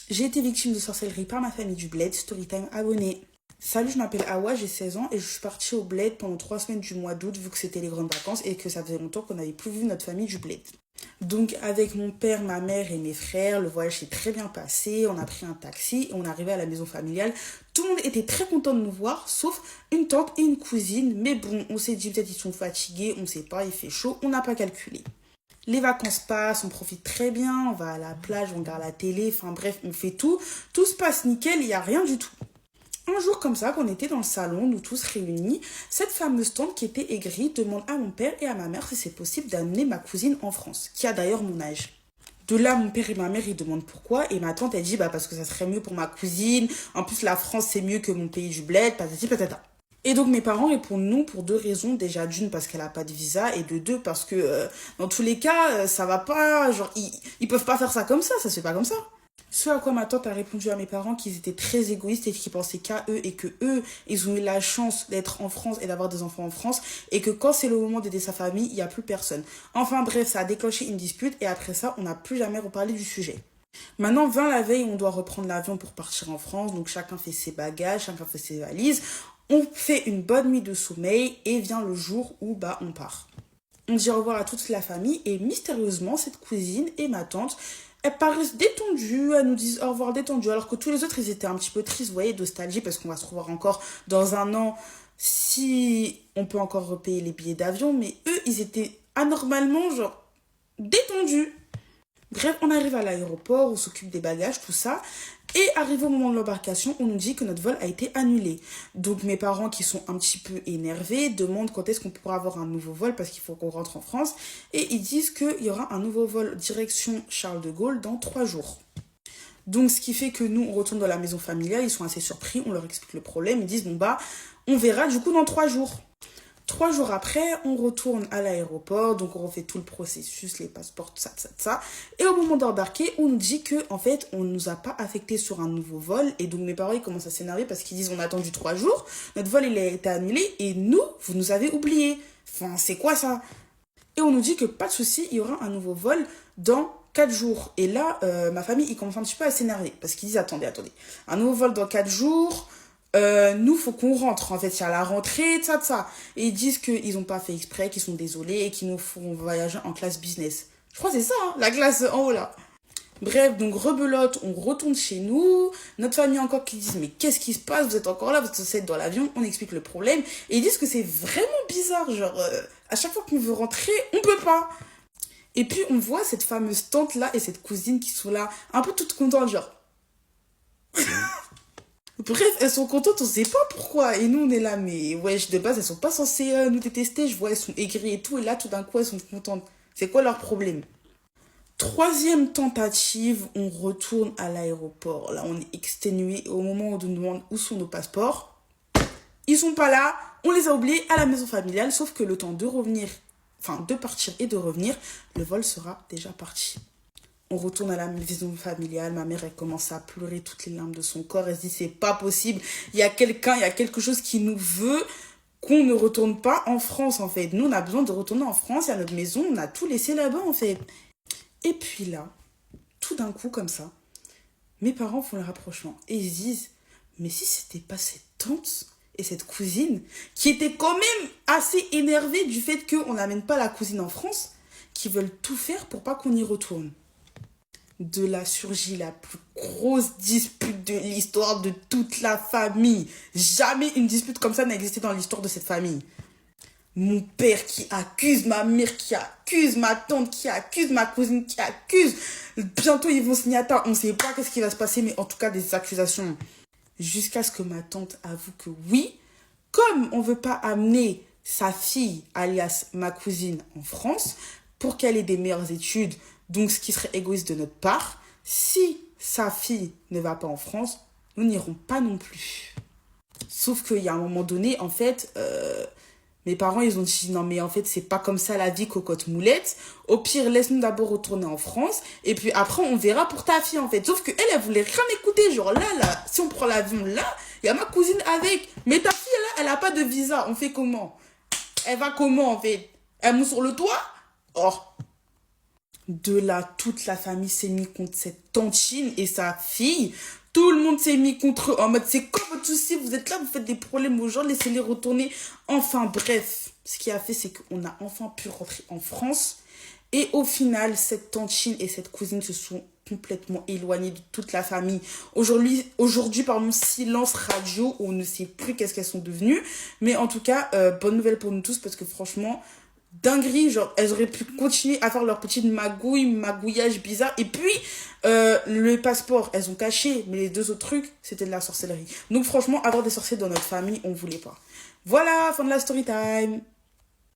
J'ai été victime de sorcellerie par ma famille du bled, Storytime abonné. Salut, je m'appelle Awa, j'ai 16 ans et je suis partie au bled pendant 3 semaines du mois d'août vu que c'était les grandes vacances et que ça faisait longtemps qu'on n'avait plus vu notre famille du bled. Donc avec mon père, ma mère et mes frères, le voyage s'est très bien passé, on a pris un taxi et on est arrivé à la maison familiale. Tout le monde était très content de nous voir, sauf une tante et une cousine, mais bon, on s'est dit peut-être ils sont fatigués, on sait pas, il fait chaud, on n'a pas calculé. Les vacances passent, on profite très bien, on va à la plage, on regarde la télé, enfin bref, on fait tout. Tout se passe nickel, il n'y a rien du tout. Un jour comme ça, qu'on était dans le salon, nous tous réunis, cette fameuse tante qui était aigrie demande à mon père et à ma mère si c'est possible d'amener ma cousine en France, qui a d'ailleurs mon âge. De là, mon père et ma mère, ils demandent pourquoi, et ma tante, elle dit, parce que ça serait mieux pour ma cousine, en plus la France, c'est mieux que mon pays du bled, patati patata. Et donc mes parents répondent non pour deux raisons. Déjà d'une parce qu'elle a pas de visa et de deux parce que dans tous les cas ça va pas, genre ils peuvent pas faire ça comme ça se fait pas comme ça. Ce à quoi ma tante a répondu à mes parents qu'ils étaient très égoïstes et qu'ils pensaient qu'à eux et que eux ils ont eu la chance d'être en France et d'avoir des enfants en France et que quand c'est le moment d'aider sa famille il y a plus personne. Enfin bref, ça a déclenché une dispute et après ça on n'a plus jamais reparlé du sujet. Maintenant, 20 la veille, on doit reprendre l'avion pour partir en France. Donc, chacun fait ses bagages, chacun fait ses valises. On fait une bonne nuit de sommeil et vient le jour où on part. On dit au revoir à toute la famille et mystérieusement, cette cousine et ma tante, elles paraissent détendues, elles nous disent au revoir détendues, alors que tous les autres, ils étaient un petit peu tristes, vous voyez, nostalgie, parce qu'on va se revoir encore dans un an si on peut encore repayer les billets d'avion. Mais eux, ils étaient anormalement, genre, détendus. Bref, on arrive à l'aéroport, on s'occupe des bagages, tout ça. Et arrivé au moment de l'embarcation, on nous dit que notre vol a été annulé. Donc mes parents qui sont un petit peu énervés demandent quand est-ce qu'on pourra avoir un nouveau vol parce qu'il faut qu'on rentre en France. Et ils disent qu'il y aura un nouveau vol direction Charles de Gaulle dans 3 jours. Donc ce qui fait que nous, on retourne dans la maison familiale, ils sont assez surpris, on leur explique le problème, ils disent on verra du coup dans 3 jours. 3 jours après, on retourne à l'aéroport, donc on refait tout le processus, les passeports, tout ça, tout ça, tout ça. Et au moment d'embarquer, on nous dit que en fait, on ne nous a pas affecté sur un nouveau vol. Et donc mes parents, ils commencent à s'énerver parce qu'ils disent on a attendu 3 jours, notre vol il a été annulé et nous, vous nous avez oubliés. Enfin, c'est quoi ça? Et on nous dit que pas de souci, il y aura un nouveau vol dans 4 jours. Et là, ma famille, ils commencent un petit peu à s'énerver parce qu'ils disent attendez, un nouveau vol dans 4 jours. Nous, faut qu'on rentre. En fait, il y a la rentrée, tout ça. Et ils disent qu'ils n'ont pas fait exprès, qu'ils sont désolés et qu'ils nous font voyager en classe business. Je crois que c'est ça, hein, la classe en haut là. Bref, donc rebelote, on retourne chez nous. Notre famille encore qui disent mais qu'est-ce qui se passe? Vous êtes encore là, vous êtes dans l'avion. On explique le problème. Et ils disent que c'est vraiment bizarre. Genre, à chaque fois qu'on veut rentrer, on peut pas. Et puis on voit cette fameuse tante là et cette cousine qui sont là, un peu toutes contentes, genre. Bref, elles sont contentes, on sait pas pourquoi. Et nous, on est là, mais wesh, de base, elles sont pas censées nous détester. Je vois, elles sont aigries et tout. Et là, tout d'un coup, elles sont contentes. C'est quoi leur problème? Troisième tentative, on retourne à l'aéroport. Là, on est exténué. Au moment où on nous demande où sont nos passeports, ils sont pas là. On les a oubliés à la maison familiale. Sauf que le temps de revenir, enfin, de partir et de revenir, le vol sera déjà parti. On retourne à la maison familiale, ma mère elle commence à pleurer toutes les larmes de son corps, elle se dit c'est pas possible, il y a quelque chose qui nous veut qu'on ne retourne pas en France en fait. Nous on a besoin de retourner en France, à notre maison, on a tout laissé là-bas en fait. Et puis là, tout d'un coup comme ça, mes parents font le rapprochement et ils se disent mais si c'était pas cette tante et cette cousine qui étaient quand même assez énervées du fait qu'on n'amène pas la cousine en France, qui veulent tout faire pour pas qu'on y retourne. De là surgit la plus grosse dispute de l'histoire de toute la famille. Jamais une dispute comme ça n'a existé dans l'histoire de cette famille. Mon père qui accuse ma mère, qui accuse ma tante, qui accuse ma cousine, qui accuse. Bientôt ils vont signer à table. On ne sait pas qu'est-ce qui va se passer, mais en tout cas des accusations. Jusqu'à ce que ma tante avoue que oui, comme on ne veut pas amener sa fille, alias ma cousine, en France, pour qu'elle ait des meilleures études, donc ce qui serait égoïste de notre part, si sa fille ne va pas en France, nous n'irons pas non plus. Sauf qu'il y a un moment donné, en fait, mes parents, ils ont dit non mais en fait, c'est pas comme ça la vie, cocotte moulette. Au pire, laisse-nous d'abord retourner en France, et puis après, on verra pour ta fille, en fait. Sauf qu'elle, elle voulait rien écouter. Genre là, si on prend l'avion là, il y a ma cousine avec. Mais ta fille, là, elle a pas de visa. On fait comment? Elle va comment, en fait? Elle monte sur le toit? Oh. De là, toute la famille s'est mise contre cette tantine et sa fille. Tout le monde s'est mis contre eux en mode c'est quoi votre souci, vous êtes là, vous faites des problèmes aux gens, laissez-les retourner. Enfin bref, ce qui a fait c'est qu'on a enfin pu rentrer en France. Et au final, cette tantine et cette cousine se sont complètement éloignées de toute la famille. Aujourd'hui, pardon, silence radio, on ne sait plus qu'est-ce qu'elles sont devenues. Mais en tout cas, bonne nouvelle pour nous tous parce que franchement, dinguerie, genre, elles auraient pu continuer à faire leur petite magouillage bizarre. Et puis, le passeport, elles ont caché, mais les deux autres trucs, c'était de la sorcellerie. Donc franchement, avoir des sorciers dans notre famille, on voulait pas. Voilà, fin de la story time.